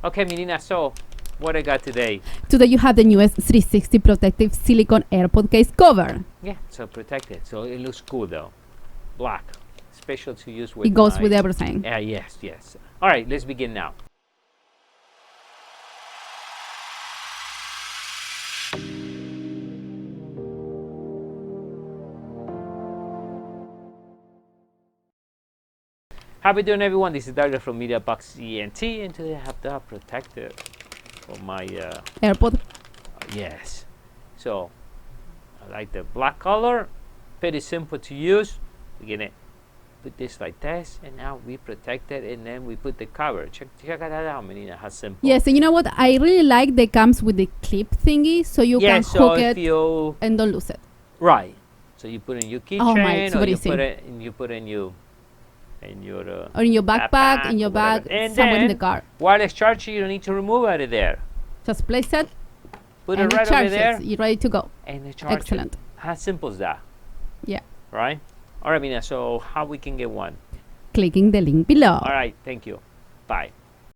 Okay, Melina, so what I got today? Today you have the newest 360 protective silicone AirPod case cover. Yeah, so protected. So it looks cool though. Black. Special to use with It goes with everything. Yeah, yes, yes. All right, let's begin now. How we doing, everyone? This is Dario from MEDIABOXENT, and today I have the protector for my AirPod. yes. So I like the black color. Very simple to use. We're gonna put this like this, and now we protect it, and then we put the cover. Check that out, Melina. How simple. Yes, and you know what? I really like that comes with the clip thingy, so you can hook it and don't lose it. Right. So you put in your keychain, Oh my, it's or very you easy. put in your Or in your backpack, in your or whatever. bag, And somewhere in then the car. wireless charger, you don't need to remove out of there. Just place it, Put and it right it over charges. there, You're ready to go. and it charges. Excellent. How simple is that? Yeah. Right. All right, Mina. So how we can get one? Clicking the link below. All right. Thank you. Bye.